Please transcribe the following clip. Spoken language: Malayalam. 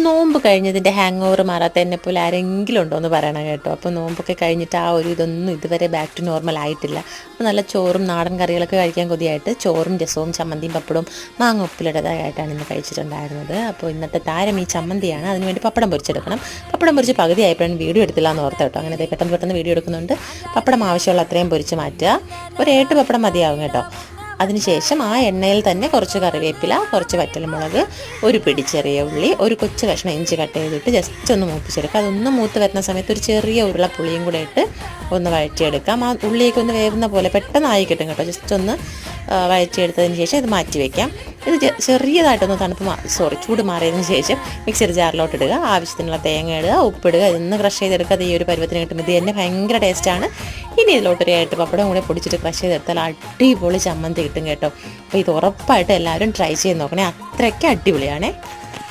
നോമ്പ് കഴിഞ്ഞതിൻ്റെ ഹാങ് ഓവർ മാറാത്ത എന്നെ പോലെ ആരെങ്കിലും ഉണ്ടോ എന്ന് പറയണം കേട്ടോ. അപ്പോൾ നോമ്പൊക്കെ കഴിഞ്ഞിട്ട് ആ ഒരു ഇതൊന്നും ഇതുവരെ ബാക്ക് ടു നോർമൽ ആയിട്ടില്ല. അപ്പോൾ നല്ല ചോറും നാടൻ കറികളൊക്കെ കഴിക്കാൻ കൊതിയായിട്ട് ചോറും രസവും ചമ്മന്തിയും പപ്പടവും മാങ്ങ ഉപ്പിലിടതായിട്ടാണ് ഇന്ന് കഴിച്ചിട്ടുണ്ടായിരുന്നത്. അപ്പോൾ ഇന്നത്തെ താരം ഈ ചമ്മന്തിയാണ്. അതിനുവേണ്ടി പപ്പടം പൊരിച്ചെടുക്കണം. പപ്പടം പൊരിച്ച് പകുതി ആയപ്പോഴും വീഡിയോ എടുത്തില്ല എന്ന് ഓർത്ത് കേട്ടോ. അങ്ങനെ പെട്ടെന്ന് വീഡിയോ എടുക്കുന്നുണ്ട്. പപ്പടം ആവശ്യമുള്ള അത്രയും പൊരിച്ച് മാറ്റുക. ഒരു 8 പപ്പടം മതിയാവും കേട്ടോ. അതിനുശേഷം ആ എണ്ണയിൽ തന്നെ കുറച്ച് കറിവേപ്പില, കുറച്ച് വറ്റൽമുളക്, ഒരു പിടി ചെറിയ ഉള്ളി, ഒരു കൊച്ചു കഷ്ണം ഇഞ്ചി കട്ട് ചെയ്തിട്ട് ജസ്റ്റ് ഒന്ന് മൂപ്പിച്ചെടുക്കുക. അതൊന്ന് മൂത്ത് വരുന്ന സമയത്ത് ഒരു ചെറിയ ഉരുള പുളിയും കൂടെ ഇട്ട് ഒന്ന് വഴറ്റിയെടുക്കാം. ആ ഉള്ളിയൊക്കെ ഒന്ന് വേവുന്ന പോലെ പെട്ടെന്നായി കിട്ടും കേട്ടോ. ജസ്റ്റ് ഒന്ന് വഴറ്റിയെടുത്തതിന് ശേഷം ഇത് മാറ്റി വയ്ക്കാം. ഇത് ചെറിയതായിട്ടൊന്ന് ചൂട് മാറിയതിന് ശേഷം മിക്സർ ജാറിലോട്ട് ഇടുക. ആവശ്യത്തിനുള്ള തേങ്ങ ഇടുക, ഉപ്പിടുക, ഇതൊന്ന് ക്രഷ് ചെയ്തെടുക്കുക. അത് ഈ ഒരു പരുവത്തിന് കിട്ടും. ഇത് തന്നെ ഭയങ്കര ടേസ്റ്റാണ്. ഇനി ഇതിലോട്ടൊരു 8 പപ്പടം കൂടെ പൊടിച്ചിട്ട് ക്രഷ് ചെയ്തെടുത്താൽ അടിപൊളി ചമ്മന്തി കിട്ടും കേട്ടോ. അപ്പോൾ ഇത് ഉറപ്പായിട്ട് എല്ലാവരും ട്രൈ ചെയ്ത് നോക്കണേ. അത്രയ്ക്ക് അടിപൊളിയാണേ.